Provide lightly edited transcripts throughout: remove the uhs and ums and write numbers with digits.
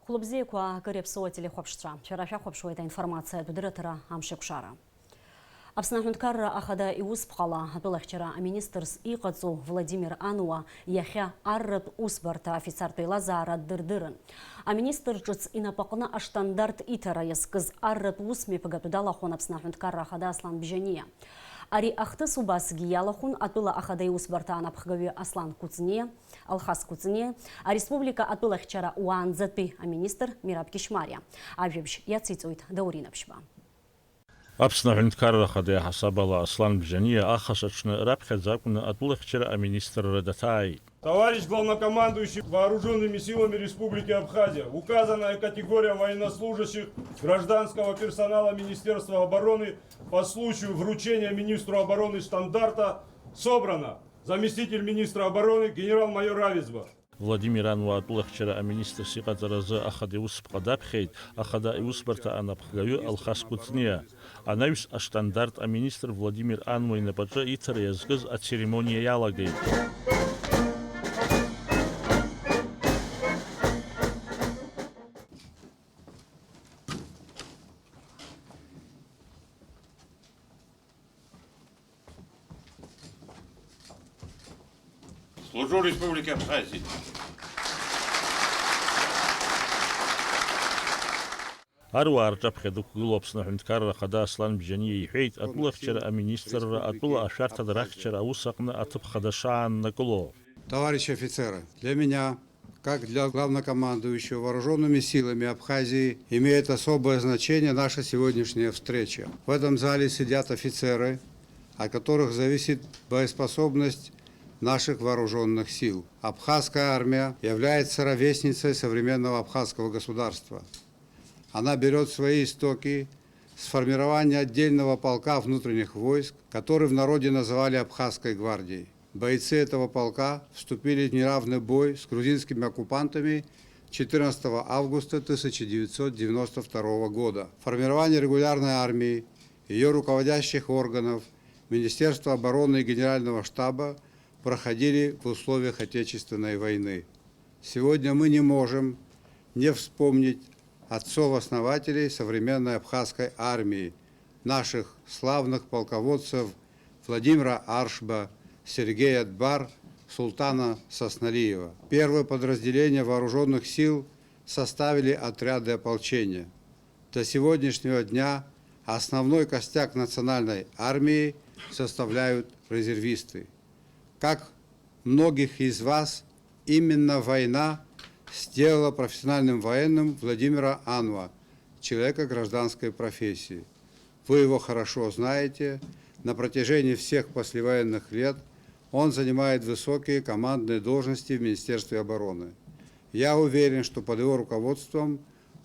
Хлопзейква Карепсуатели Хопштра. Вчера Хопшуа эта информация от директора Амшикшара. Апснахнуткарра ахада иуспхала атулахчара министрс иqaцу Владимир Ануа яхя аррат усбарта офицарты Лазара дырдырын. А министр жыц инапақына аштандарт итара яскыз аррат усми пагатудалахон апснахнуткарра ахада Аслан Бжания. Ари ахтыс убас гиялахун атула ахада иусбарта анапхгави Аслан Куцне, Алхас Куцне, а республика атулахчара уанзаты, а министр Мираб Кишмария. Авжебш яцицует Дауринапшба. Апснахнуткарра ахада хасабала Аслан Бжания ахасачны рабхадзакуна атулахчара министр Радатай. Товарищ главнокомандующий вооруженными силами Республики Абхазия, указанная категория военнослужащих гражданского персонала Министерства обороны по случаю вручения министру обороны штандарта собрана. Заместитель министра обороны генерал-майор Авицба. Владимир Ануа атулахчара министр сиqaҵаразы ахада иусԥҟа даԥхьеит, ахада иусбарҭа анапхгаҩы Алхас Куцниа. Анаҩс аштандарт аминистр Владимир Ануа инапаҿы иҭара иазкыз ацеремониа иалагеит. Служу Республике Абхазии. Аруа арҿаԥхьа дықәгылоу Апснахнуткарра ахада Аслан Бжания иҳәеит, атулахчара аминистрра атула ашәарҭа рахьчара аус аҟны аҭыԥ хада шааннакыло. Товарищи офицеры, для меня, как для главнокомандующего вооруженными силами Абхазии, имеет особое значение наша сегодняшняя встреча. В этом зале сидят офицеры, от которых зависит боеспособность наших вооруженных сил. Абхазская армия является ровесницей современного абхазского государства. Она берет свои истоки с формирования отдельного полка внутренних войск, который в народе называли Абхазской гвардией. Бойцы этого полка вступили в неравный бой с грузинскими оккупантами 14 августа 1992 года. Формирование регулярной армии, ее руководящих органов, Министерства обороны и Генерального штаба проходили в условиях Отечественной войны. Сегодня мы не можем не вспомнить отцов-основателей современной абхазской армии, наших славных полководцев Владимира Аршба, Сергея Дбар, Султана Сосналиева. Первое подразделение вооруженных сил составили отряды ополчения. До сегодняшнего дня основной костяк национальной армии составляют резервисты. Как многих из вас, именно война сделала профессиональным военным Владимира Ануа, человека гражданской профессии. Вы его хорошо знаете. На протяжении всех послевоенных лет он занимает высокие командные должности в Министерстве обороны. Я уверен, что под его руководством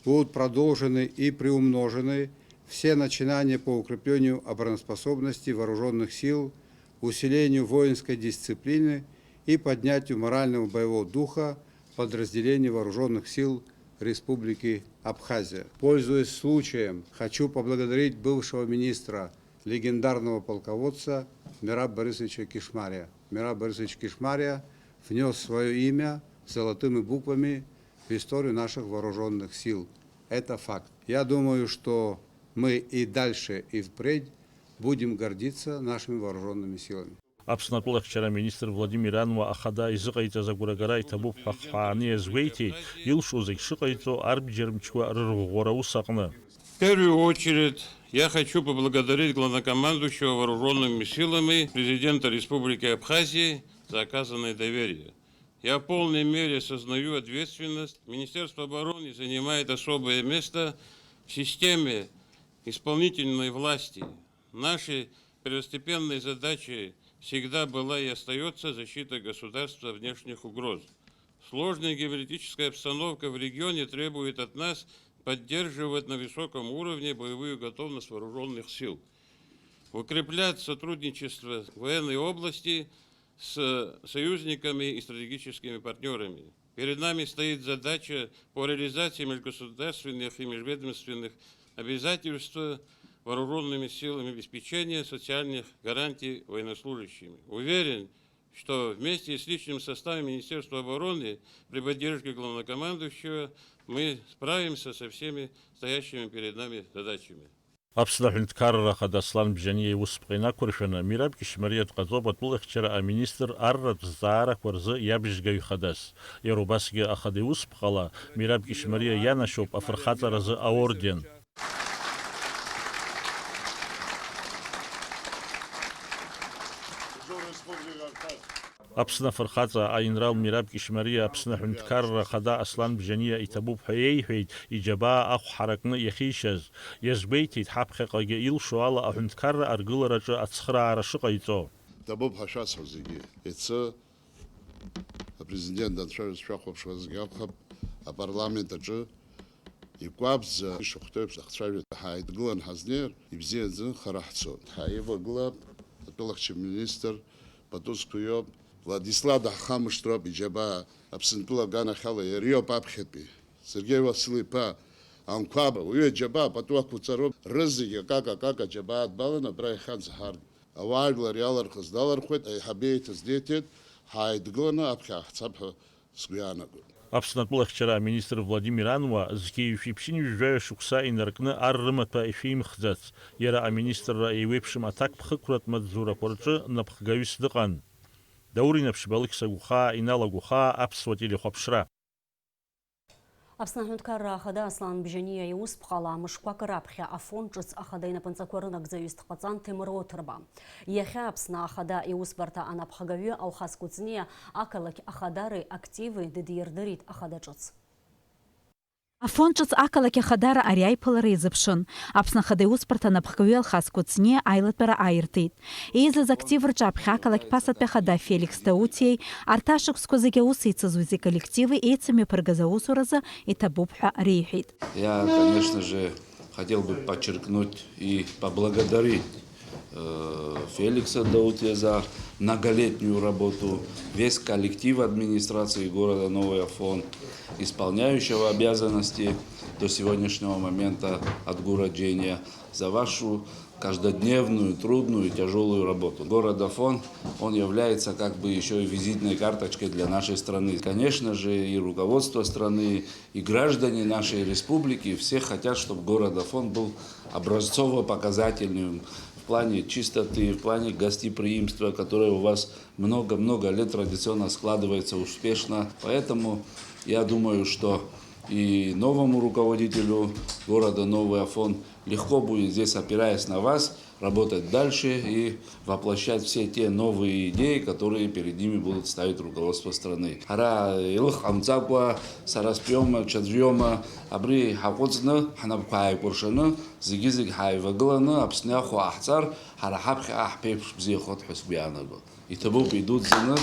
будут продолжены и приумножены все начинания по укреплению обороноспособности вооруженных сил, усилению воинской дисциплины и поднятию морального боевого духа подразделений вооруженных сил Республики Абхазия. Пользуясь случаем, хочу поблагодарить бывшего министра, легендарного полководца Мираба Борисовича Кишмария. Мираб Борисович Кишмария внес свое имя золотыми буквами в историю наших вооруженных сил. Это факт. Я думаю, что мы и дальше, и впредь будем гордиться нашими вооруженными силами. Аԥснатәылахьчара министр Владимир Ануа ахада изыҟаиҵаз агәырагара иҭабуп ҳәа хҳәааны иазгәеиҭеит, илшо зегь шыҟаиҵо арбџьармчқәа рырӷәӷәара аус аҟны. В первую очередь я хочу поблагодарить главнокомандующего вооруженными силами президента Республики Абхазии за оказанное доверие. Я в полной мере осознаю ответственность. Министерство обороны занимает особое место в системе исполнительной власти. Нашей первостепенной задачей всегда была и остается защита государства от внешних угроз. Сложная геополитическая обстановка в регионе требует от нас поддерживать на высоком уровне боевую готовность вооруженных сил, укреплять сотрудничество в военной области с союзниками и стратегическими партнерами. Перед нами стоит задача по реализации межгосударственных и межведомственных обязательств вооруженными силами обеспечения социальных гарантий военнослужащими. Уверен, что вместе с личным составом Министерства обороны при поддержке главнокомандующего мы справимся со всеми стоящими перед нами задачами. Абсолютно карра хадаслан бжание усприна куршена мираб кишмарият казоба тулахчера министр аррат зара курзы ябжгай хадас. Ярубасге ахады успхала мираб кишмария янашоп афрхата разы аорден. Апсна фархата айнрал мираб кишмария апсна хунткарра хада аслан бжания итабуб хайейхейд иджаба аху харакны яхишаз язбейтит хапхеqaге ил шуала ахунткарра аргылараҿы ацхраара шыҟаиҵо. Табуб ҳашацәа зегьы. Иацы апрезидент данцәажәоз шәахәаԥшуа зегьы акәхап, апарламент аҿы икәабза ишахәҭаҩԥс ахцәажәара ҳааидгылан ҳазнеир, ибзиаӡаны хара ҳцон. Ҳаивагылап атәылахьча министр патузқәа иоуп, Владислав дахамыштроуп иџьабаа Аԥсынтәыла аганахьала иара иоуп аԥхьатәи. Сергеи Васил-иԥа Анқәаба уи аџьабаа пату ақәҵароуп, рызегьы акака аџьабаа дбалан абра иахьанӡаҳар. Ауаажәлар иалархыз далархәеит, аиҳабы еиҭаз деиҭеит, ҳааидгыланы аԥхьа ҳцап ҳәа сгәы иаанагоит. Апсна тулахчера министр Владимир Ануа зкиевшипшин вжвая шукса инаркны аррымата ишимхӡац. Иара аминистрра еиуеиԥшым аҭакԥхықәратә маҵзурақәа напхгаҩыс дыҟан. Даурина ԥшьбалықьса гәхаа иналагәхаа аԥсуа телехәаԥшра. Аԥсны аҳәынҭқарра ахада Аслан Бжьаниа иусԥҟала мышқәак раԥхьа афон ҿыц ахада инапынҵақәа рынагӡаҩыс дҟаҵан Ҭемыр Оҭырба. Иахьа Аԥсны ахада иусбарҭа анапхгаҩы Алхас Кәыҵниа ақалақь ахадари активи дыдирдырит ахада ҿыц. Афон ҿыц ақалақь ахадара ари аиԥылара изыԥшын. Аԥсны ахада иусбарҭа анапхгаҩы Алхас Кәыҵниа аилатәара аиртит. Еизаз актив рҿы аԥхьа ақалақь ԥасатәи ахада Феликс Таутиеи арҭ ашықәсқәа зегьы аус еицызуаз иколлективи еицымҩаԥыргаз аусуразы иҭабуп ҳәа реиҳәеит. Я, конечно же, хотел бы подчеркнуть и поблагодарить Феликса Таутия за многолетнюю работу, весь коллектив администрации города Новый Афон, исполняющего обязанности до сегодняшнего момента отгороджения, за вашу каждодневную, трудную, тяжелую работу. Город Афон, он является как бы еще и визитной карточкой для нашей страны. Конечно же, и руководство страны, и граждане нашей республики, все хотят, чтобы город Афон был образцово-показательным в плане чистоты, в плане гостеприимства, которое у вас много-много лет традиционно складывается успешно. Поэтому я думаю, что и новому руководителю города Новый Афон легко будет здесь, опираясь на вас, работать дальше и воплощать все те новые идеи, которые перед ними будут ставить руководство страны. Хара илх амцаква сараспьема чаджьема абри хакоцна ханабхай куршана зигизиг хайваглана абсняху ахцар хара хабха ахпепш бзехот хусбианаго. И табу идут зина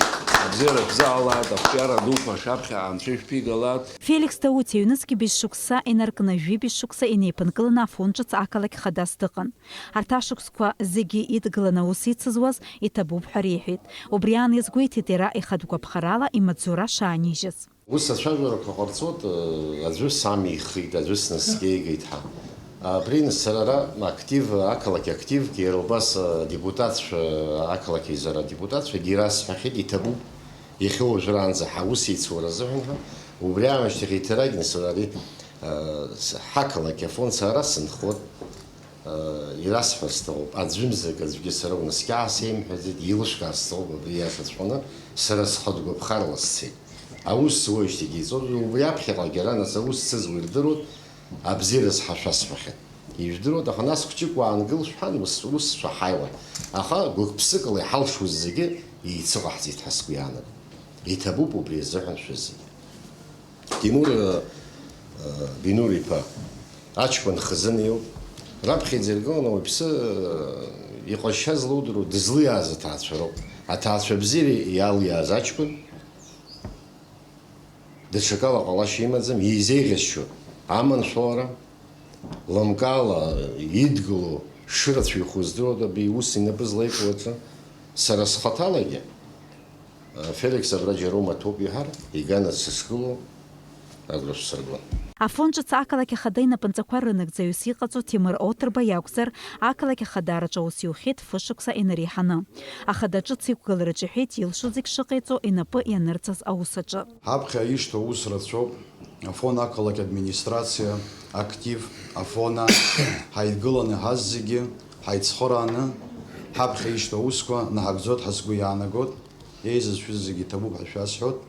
абзерах заалат апяра духа шапха аншиш пигалат. Феликс Таутиеи ҩныҵҟа бжь-шықәса инаркны жәибжь-шықәса инеиԥынкыланы афон ҿыц ақалақь хадас дыҟан. Арҭ ашықәсқәа зегьы идгыланы аус ицызуаз иҭабуп ҳәа реиҳәеит. Убри аан иазгәеиҭеит иара ихатә гәаԥхарала имаҵзура шаанижьыз. Ус ацәажәарақәа ҟарҵот, аӡәы самихит, аӡәы снаскьеигеит ҳәа. Абри сара ара актив, ақалақь активгьы иара убас депутатцәа, ақалақь еизара депутатцәагьы ирасҳәахьеит, иҭабуп иахьа уажәраанӡа ҳаус еицура азыҳәан ҳәа. Убри аамышьҭахь еиҭаракны сара ари ҳақалақь афон сара сынхот ирасҳәар сҭахуп. Аӡәымзак аӡәгьы сара унаскьаа сеимҳәаӡеит, илышәкаа сҭахуп абри иахьаҵәҟьаны сара схатә гәаԥхарала сцеит. Аус суеижьҭеигьы еиҵоуп, убри аԥхьаҟагьы ара нас аус сцызуа ирдыруеит, абзиараз ҳашәасҳәахьеит. Ижәдыруеит, аха нас хәҷык уаангыл шәҳәан, ус шәаҳаиуан. Аха гәык-ԥсыкала иҳалшуаз зегьы еицыҟаҳҵеит ҳәа сгәы иаанагоит. Иҭабуп убри азыҳәан шәызегьы. Тимур Бинур-иԥа аҷкәын хазына иоуп. Раԥхьаӡа иргыланы ауаҩԥсы иҟазшьа злоудыруа дызлиааз аҭаацәа роуп. Аҭаацәа бзиара иалиааз аҷкәын даҽакала ҟалашьа имаӡам, изеиӷьасшьо аманшәалара, лымкаала идгыло шырацәаҩхо здыруада абри ус инапы злаику аҿы. Сара схаҭалагьы Феликс абра џьара умаҭәоуп иҳәар, иганац сышгылоу агәра шәсыргон. Афон ҿыц ақалақь ахада инапынҵақәа рынагӡаҩыс иҟаҵо Тимур Оҭырба иакәзар, ақалақь ахадараҿы аус иухьеит фышықәса инареиҳаны. Ахада ҿыц иқәгылараҿы иҳәеит илшоз зегь шыҟаиҵо инапы ианырҵаз аус аҿы. Ҳаԥхьа ишьҭоу ус рацәоуп. Афон ақалақь администрациа, актив, афона, ҳаидгыланы ҳаз зегьы, ҳаицхырааны, ҳаԥхьа ишьҭоу усқәа наҳагӡоит ҳа сгәы иаанагоит. Еизызшәыз зегьы иҭабуп ҳәа шәасҳәоит.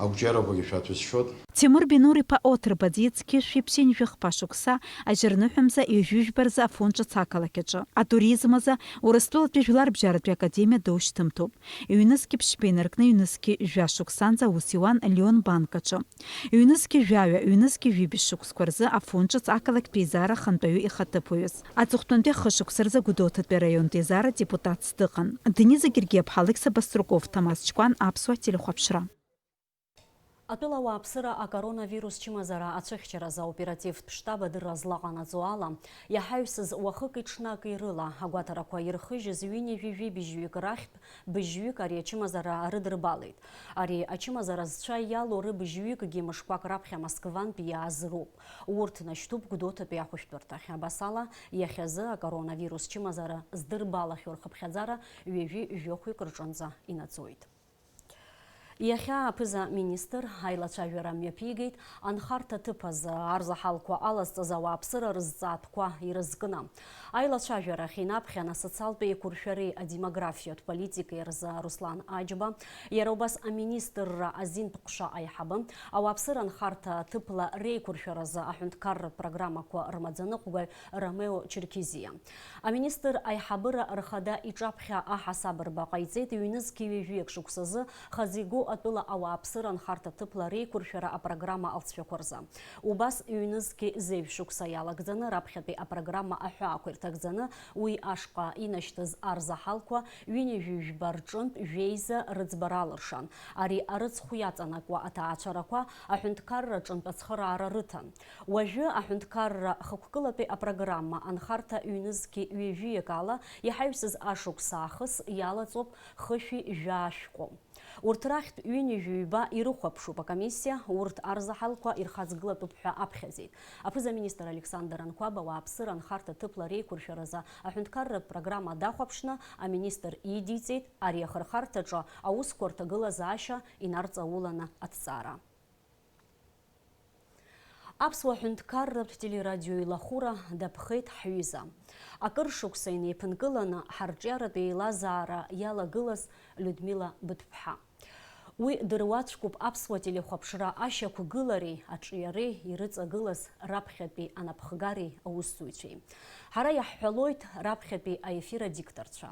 Агәҿиарақәагьы шәаҭәасшьоит. Тимур Бинур-иԥа Оҭырба диецгьы шәиԥшьынжәыхԥа шықәса аџьарныҳәамза ҩажәижәбарзы Афон ҿыц ақалақь аҿы. Атуризм азы Урыстәылатәи Жәларбжьаратәи академиа доушьҭымҭоуп. Иҩнызқьи ԥшьба инаркны иҩнызқьи жәа шықәсанӡа аус иуан Леон банк аҿы. Иҩнызқьи жәаҩа, иҩнызқьи ҩибжь шықәсқәа рзы Афон ҿыц ақалақьтә еизара хантәаҩы ихаҭыԥуаҩыс. Аҵыхәтәантәи хышықәса рзы Гәдоуҭатәи араионтә еизара депутатс дыҟан. Денис Гергиаԥҳа, Алықьса Баструков, Ҭамаз Ҷкәан, Аԥсуа телехәаԥшра. Атәылауаа аԥсыра акоронавирус чымазара ацәыхьчаразы аоперативтә штаб адырра злаҟанаҵо ала, иаҳаҩсыз уахыки ҽнаки рыла агәаҭарақәа ирхыжьыз ҩынҩажәи быжьҩык рахьтә быжьҩык ари ачымазара рыдырбалеит. Ари ачымазара зцәа иалоу рыбыжьҩыкгьы мышқәак раԥхьа Москвантәи иааз роуп. Урҭ нашьҭуп Гәдоуҭатәи ахәышәтәырҭахь. Абас ала, иахьазы акоронавирус чымазара здырбалахьоу рхыԥхьаӡара ҩажәи-жәохәҩык рҿынӡа инаӡоит. Иахьа аԥыза министр аилацәажәара мҩаԥигеит анхарҭа ҭыԥазы арзаҳалқәа алазҵаз ауааԥсыра рызҵаатәқәа ирызкны. Аилацәажәарахь инаԥхьан асоциалтә еиқәыршәареи адемографиатә политикеи рзы Руслан Аџьба, иара убас аминистрра азинтә ҟәша аиҳабы, ауааԥсыра анхарҭа ҭыԥла реиқәыршәаразы аҳәынҭқарратә программақәа рмаӡаныҟәгаҩ Ромео Черкизиа. Аминистр аиҳабыра рхада иҿаԥхьа аҳасабырба ҟаиҵеит ҩнызқьи ҩажәиак шықәсазы хазигәы атәыла ауааԥсыра анхарҭа ҭыԥла реиқәыршәара апрограмма алҵшәақәа рзы. Убас ҩнызқьи зеҩ шықәса иалагӡаны раԥхьатәи апрограмма аҳәаақәа ирҭагӡаны уи ашҟа инашьҭыз арзаҳалқәа ҩынҩажәижәба рҿынтә жәеиза рыӡбара алыршан. Ари арыцхә иаҵанакуа аҭаацәарақәа аҳәынҭқарраҿынтә ацхыраара рыҭан. Уажәы аҳәынҭқарра хықәкылатәи апрограмма анхарҭа ҩнызқьи ҩажәиак ала иаҳаҩсыз ашықәса аахыс иалаҵоуп хышәи жәа-шәҟәы. Урҭ рахьтә ҩынҩажәиба ирыхәаԥшуп акомиссиа, урҭ арзаҳалқәа ирхаҵгылатәуп ҳәа аԥхьаӡеит. Аԥыза-министр Александр Анқәаба ауааԥсыра анхарҭа ҭыԥла реиқәыршәаразы аҳәынҭқарратә программа дахәаԥшны аминистр идиҵеит ари ахырхарҭаҿы аусқәа рҭагылазаашьа инарҵауланы аҭҵаара. Аԥсуа ҳәынҭқарратә телерадиоеилахәыра даԥхеит ҳҩыза. Акыр шықәса инеиԥынкыланы ҳарҿиаратә еилазаара иалагылаз Людмила Быҭәԥҳа. Уи дыруаӡәкуп аԥсуа телехәаԥшра ашьақәгылареи аҿиареи ирыҵагылаз раԥхьатәи анапхгареи аусзуҩцәеи. Ҳара иаҳҳәалоит раԥхьатәи аефир адикторцәа,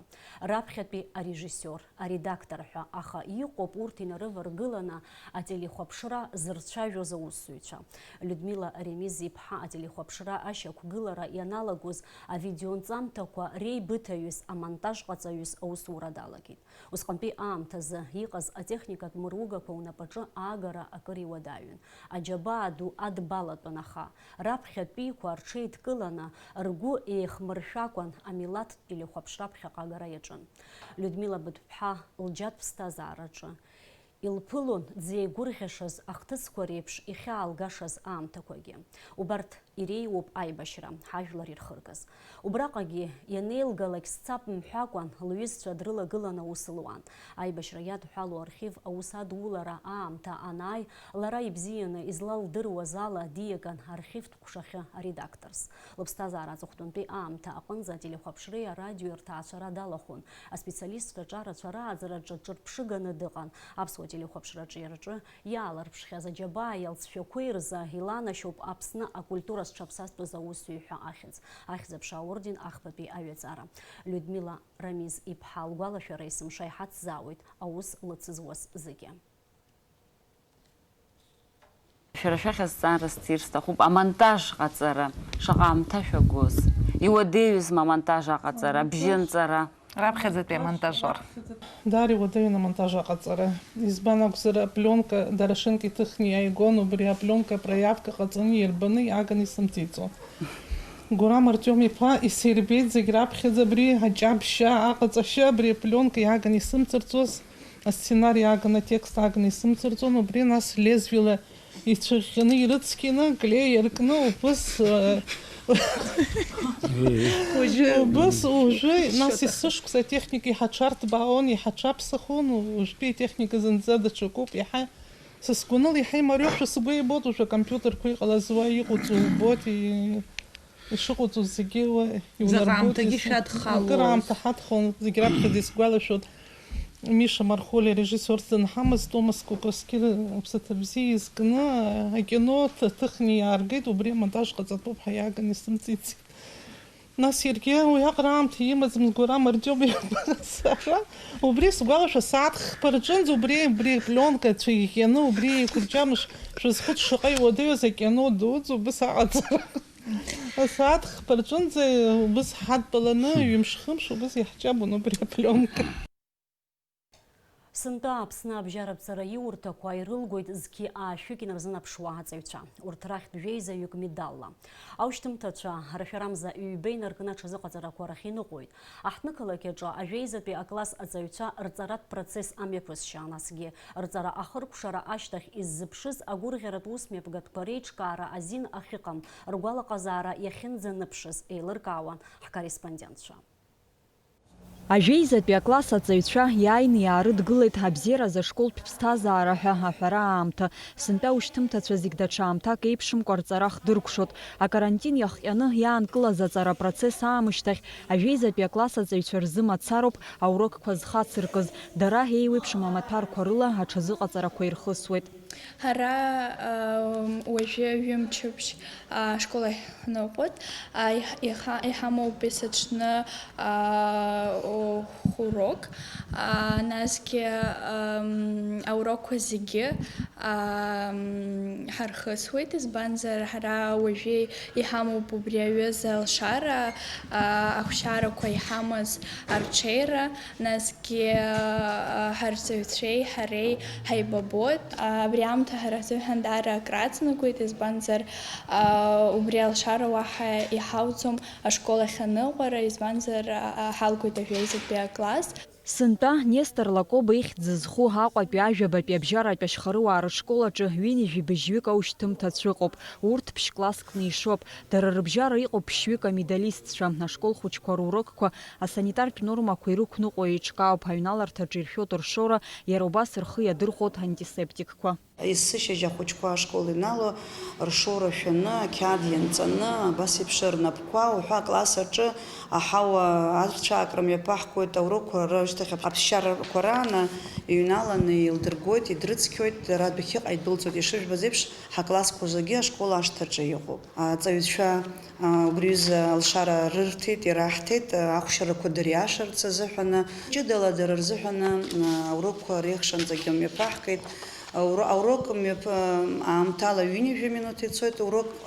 раԥхьатәи арежиссиор, аредактор ҳәа, аха иҟоуп урҭ инарываргыланы ателехәаԥшра зырцәажәоз аусзуҩцәа. Людмила Ремиз-иԥҳа ателехәаԥшра ашьақәгылара ианалагоз авидеонҵамҭақәа реибыҭаҩыс, амонтажҟаҵаҩыс аусура далагеит. Усҟантәи аамҭазы иҟаз атехникатә мыругақәа унапаҿы аагара акыр иуадаҩын. Аџьабаа ду адбалатәын, аха раԥхьатәиқәа рҽеидкыланы ргәы еихмыршәакәан амилаҭтә телехәаԥшра ԥхьаҟа агара иаҿын. Людмила Быҭәԥҳа лџьатә ԥсҭазаараҿы илԥылон дзеигәырӷьашаз ахҭысқәа реиԥш ихьаалгашаз аамҭақәагьы. Убарҭ иреиуоуп аибашьра, ҳажәлар ирхыргаз. Убраҟагьы ианеилгалак сцап мҳәакәан лҩызцәа дрылагыланы аус луан. Аибашьра иадҳәалоу архив аус адулара аамҭа анааи, лара ибзианы излалдыруаз ала диаган архивтә ҟәшахьы аредакторс. Лыԥсҭазаара аҵыхәтәантәи аамҭа аҟынӡа ателехәаԥшреи арадиои рҭаацәара далахәын. Аспециалистцәа ҿарацәа рааӡараҿы ҿырԥшыганы дыҟан. Аԥсуа телехәаԥшраҿы иараҿы иааларԥшхьаз аџьабаа иалҵшәақәеи рзы иланашьоуп Аԥсны акультура зҽаԥсазтәыз аусзуҩ ҳәа ахьӡ. Ахьӡ-аԥша аорден ахԥатәи аҩаҵара. Людмила Рамиз-иԥҳа лгәалашәара есымша иҳацзаауеит аус лыцызуаз зегьы. Шәара шәахьазҵаара сцир сҭахуп амонтаж ҟаҵара, шаҟа аамҭа шәагоз, иуадаҩызма амонтаж аҟаҵара, абжьынҵара. Раԥхьаӡатәи амонтажер. Дара иуадаҩын амонтаж аҟаҵара. Избан акәзар апленка дара шынтә иҭыхны иааигон, убри апленка проявка ҟаҵаны иирбаны иааганы исымҵеиҵон. Гурам Артем-иԥа исирбеит зегь раԥхьаӡа абри аҷабшьа, аҟаҵашьа, абри апленка иааганы исымҵарҵоз, асценар иааганы, атекст ааганы исымҵарҵон, убри нас лезвиала иҽыхьаны ирыцқьаны, клеи иаркны, убыс уже нас исышықәса техника иҳаҽарҭбаауан, иҳаҽаԥсахуан, уажәтәи техника зынӡа даҽакуп, иаҳа сызгәанала иаҳа имариоушәа сгәы ибоит ушәа акомпиутерқәа иҟалаз уа иҟоуҵо убоит, ишыҟоуҵоз зегьы уа иунарбоит. Акыраамҭа ҳадхон, зегь раԥхьаӡа исгәалашәоит. Миша Мархоли режиссерс дынҳамаз, Томас Кукарски аԥсаҭа бзиа изкны акино ҭыхны иааргеит, убри амонтаж ҟаҵатәуп ҳәа иааган исымҵицит. Нас иаргьы уи аҟара имаӡам Гәырам Артиом сара, убри сгәалашәа сааҭ хԥа рҿынӡа убри пленка цәаӷьӷьаны, убри еиқәырҷамш шәызхәыц шаҟа иуадаҩыз акино дуӡӡа убыс аҟаҵара. Асааҭ хԥа рҿынӡа убыс ҳадтәаланы ҩымш-хымш убыс иаҳҷабын убри апленка. Сынтәа Аԥсны абжьарабҵара иурҭақәа ирылгоит зқьи аашәык инарзынаԥшуа аҵаҩцәа. Урҭ рахьтә жәеизаҩык медалла. Аушьҭымҭацәа рашәарамза ҩба инаркны аҽазыҟаҵарақәа рахь иныҟәоит. Аҳҭнықалақь аҿы ажәеизатәи акласс аҵаҩцәа рҵаратә процесс амҩаԥысшьа, насгьы рҵара ахыркәшара ашьҭахь иззыԥшыз агәырӷьаратә усмҩаԥгатәқәа реиҿкаара азин ахьыҟам, ргәалаҟазаара иахьынӡаныԥшыз еилыркаауан ҳкорреспондентцәа. Ажәеизатәи акласс аҵаҩцәа иааины иаарыдгылеит абзиараз ашколтә ԥсҭазаара ҳәа аҳәара аамҭа. Сынтәа ушьҭымҭацәа зегь даҽа аамҭак еиԥшымкәа рҵара хдыркәшот. Акарантин иахҟьаны иаанкылаз аҵара процесс аамышьҭахь ажәеизатәи акласс аҵаҩцәа рзы мацароуп аурокқәа зхацыркыз. Дара еиуеиԥшым амаҭәарқәа рыла аҽазыҟаҵарақәа ирхысуеит. Ҳара уажәы ҩымчыбжь ашкола ҳныҟәоит, иҳамоуп есаҽны урок, насгьы аурокқәа зегьы ҳархысуеит, избанзар ҳара уажәы иҳамоуп убри аҩыза алшара, ахәшьарақәа иҳамаз арҽеира, насгьы ҳарҵаҩцәеи ҳареи ҳаибабоит. Абри аамҭа ҳара ҳзыҳәан даара акраҵанакуеит, избанзар убри алшара уаҳа иҳауӡом ашкол ахь аныҟәара, избанзар ҳалгоит ажәеизатәи акласс. Сынтәа Нестор Лакоба ихьӡ зху Аҟәатәи ажәабатәи абжьаратәи ашьхарыуаа рышкол аҿы ҩынҩажәи быжьҩык аушьҭымҭацәа ыҟоуп. Урҭ ԥшь-класскны ишоуп. Дара рыбжьара иҟоуп ԥшьҩык амедалистцәа. Ашкол хәыҷқәа рурокқәа асанитартә нормақәа ирықәныҟәо еиҿкаауп. Аҩналарҭаҿы иршәоит ршора, иара убас рхы иадырхәоит антисептикқәа. Есышьыжь ахәыҷқәа ашкол инало ршора шәаны, ақьаад ианҵаны, абас еиԥш рнапқәа уҳәа акласс аҿы аҳауа ацәаакра мҩаԥаҳгоит, аурокқәа рышьҭахь аԥсшьарақәа рааны иҩналаны илдыргоит, идрыцқьоит, дара адәахьыҟа идәылҵоит. Ишыжәбаз еиԥш ҳаклассқәа зегьы ашкол ашҭаҿы иҟоуп. Аҵаҩцәа убри аҩыза алшара рырҭеит, ираҳҭеит, ахәшьарақәа дыриашарц азыҳәаны, ҷыдала дара рзыҳәаны аурокқәа реихшанӡагьы мҩаԥаҳгеит. Аурок аамҭала ҩынҩажәи минуҭ ицоит,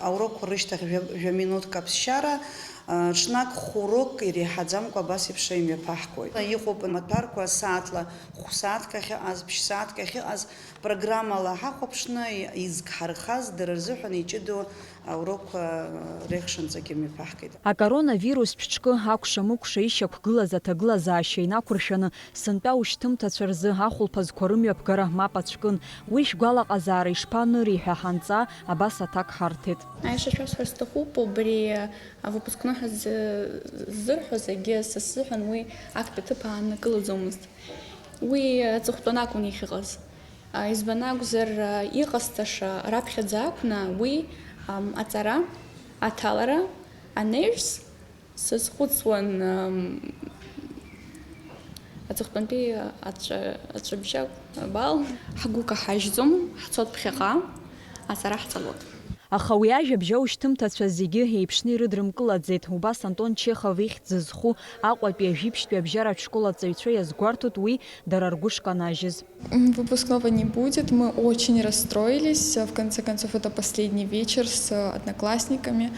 аурокқәа рышьҭахь жәа минуҭк аԥсшьара, ҽнак хә-урок иреиҳаӡамкәа абас еиԥш имҩаԥаҳгоит. Иҟоуп амаҭәарқәа сааҭла, хә-сааҭк ахьыҟаз, ԥшь-сааҭк ахьыҟаз программала ҳахәаԥшны изкҳархаз дара рзыҳәан иҷыдоу аурокқәа реихшанӡагьы имҩаԥаҳгеит. Акоронавирус ԥҽкы акәша-мыкәша ишьақәгылаз аҭагылазаашьа инақәыршәаны сынтәа ушьҭымҭацәа рзы ахәылԥазқәа рымҩаԥгара мап ацәкын. Уи шәгәалаҟазаара ишԥаныри ҳәа ҳанҵа, абас аҭак ҳарҭеит. Аишашәасҳәар сҭахуп, убри авыпускной ззырҳәоз зегьы са сзыҳәан уи актәи ҭыԥ ааннакылаӡомызт. Уи аҵыхәтәан акәын иахьыҟаз. Избан акәзар иҟасҵаша раԥхьаӡа акәны уи аҵара, аҭалара, анеҩс сазхәыцуан аҵыхәтәантәи аҵәабжьы бал. Ҳгәы каҳажьӡом, ҳцот ԥхьаҟа, аҵара ҳҵалот. Аха уи ажәабжьы аушьҭымҭацәа зегьы еиԥшны ирыдрымкылаӡеит. Убас Антон Чехов ихьӡ зху Аҟәатәи ажәибжьтәи абжьаратә школ аҵаҩцәа иазгәарҭоит уи дара ргәы шканажьыз. Выпускного не будет. Мы очень расстроились. В конце концов, это последний вечер с одноклассниками.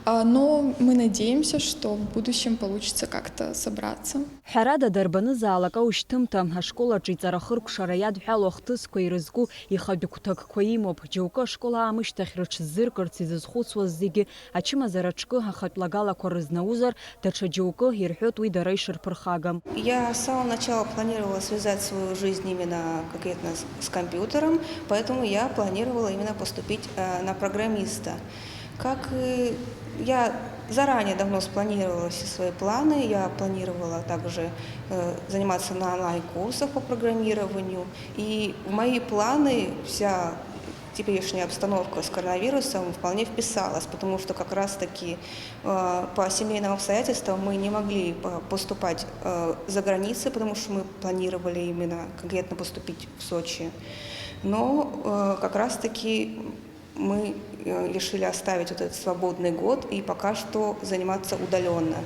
Но мы надеемся, что в будущем получится как-то собраться. Ҳәарада дарбанызаалак аушьҭымҭа ашкол аҿы иҵара хыркәшара иадҳәало ахҭысқәа ирызку ихатә гәҭакқәа имоуп. Џьоукы ашкол аамышьҭахь рыҽзыр иркырц изызхәыцуаз зегьы ачымазара аҿкы ахатәлагалақәа рызнаузар, даҽа џьоукы ирҳәоит уи дара ишырԥырхагам. Я с самого начала планировала связать свою жизнь именно конкретно с компьютером, поэтому я планировала именно поступить на программиста. Как я заранее давно спланировала все свои планы, я планировала также заниматься на онлайн-курсах по программированию, и в мои планы вся теперешняя обстановка с коронавирусом вполне вписалась, потому что как раз-таки по семейным обстоятельствам мы не могли поступать за границей, потому что мы планировали именно конкретно поступить в Сочи. Но как раз-таки мы решили оставить вот этот свободный год и пока что заниматься удаленно.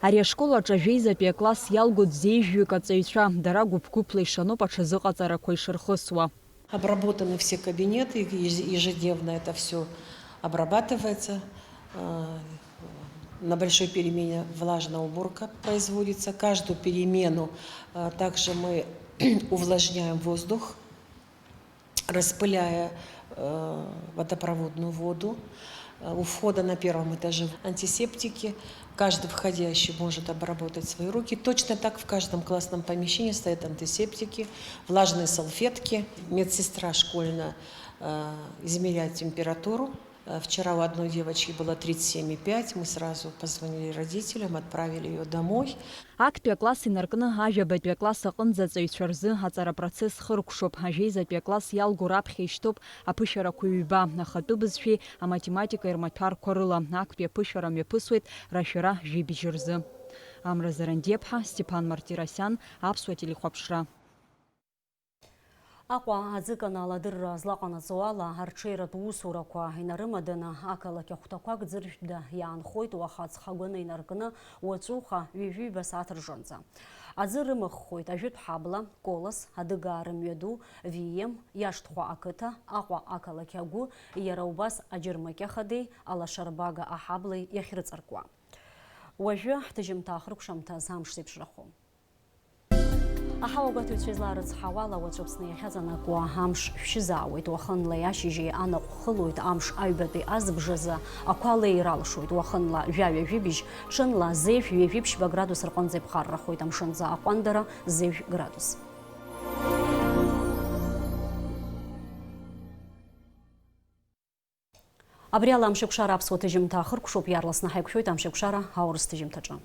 Ари ашколаҿ ажәеизатәи акласс иалгоит зеижәҩык аҵаҩцәа, дара гәыԥ-гәыԥла ишануп аҽазыҟаҵарақәа ишырхысуа. Обработаны все кабинеты, ежедневно это все обрабатывается. На большой перемене влажная уборка производится. Каждую перемену также мы увлажняем воздух, распыляя водопроводную воду. У входа на первом этаже антисептики. Каждый входящий может обработать свои руки. Точно так в каждом классном помещении стоят антисептики, влажные салфетки. Медсестра школьная измеряет температуру. Вчера у одной девочки было 37,5. Мы сразу позвонили родителям, отправили ее домой. Актәи акласс инаркны ажәабатәи акласс аҟынӡа аҵаҩцәа рзы аҵара процесс хыркәшоуп. Ажәеизатәи акласс иалго раԥхьа ишьҭоуп аԥышьарақәа ҩба, ахатәы бызшәеи аматематика ирмаҭәарқәа рыла. Актәи аԥышьара мҩаԥысуеит рашәара жәибжь рзы. Амра Зарандиеԥҳа, Степан Мартиросиан, аԥсуа телехәаԥшра. Аҟәа аӡыканы аладырра злаҟанаҵо ала арҽеиратә усурақәа инарымаданы ақалақь ахәҭақәак ӡыржәтәда иаанхоит уаха ҵхагәаны инаркны уаҵәуха ҩажәиба сааҭ рҿынӡа. Аӡы рымыххоит ажәытә ҳабла, Колос, Адыгаа рымҩаду, Вием, Иашҭхәа ақыҭа, Аҟәа ақалақь агәы, иара убас Аџьырмакьа хадеи, Алашарбага аҳаблеи иахьрыҵаркуа. Уажәы ҳҭыжьымҭа хыркәшамҭаз амш зеиԥшрахом. Аҳауагәаҭаҩцәа излаарыцҳауала уаҵәы Аԥсны иахьаҵанакуа амш шәшьызаауеит. Уахынла иашьыжьи анаҟә хылоит амш аҩбатәи азбжазы ақәа леиралшоит. Уахынла жәаҩажәибжь, ҽынла зеижә ҩажәиԥшьба градус рҟынӡа иԥхаррахоит. Амшынӡа аҟәандара зеижә градус. Абри ала амшықәшара аԥсуа ҭыжьымҭа хыркәшоуп, иаарласны ҳаиқәшәоит амшықәшара аурыс ҭыжьымҭаҿы.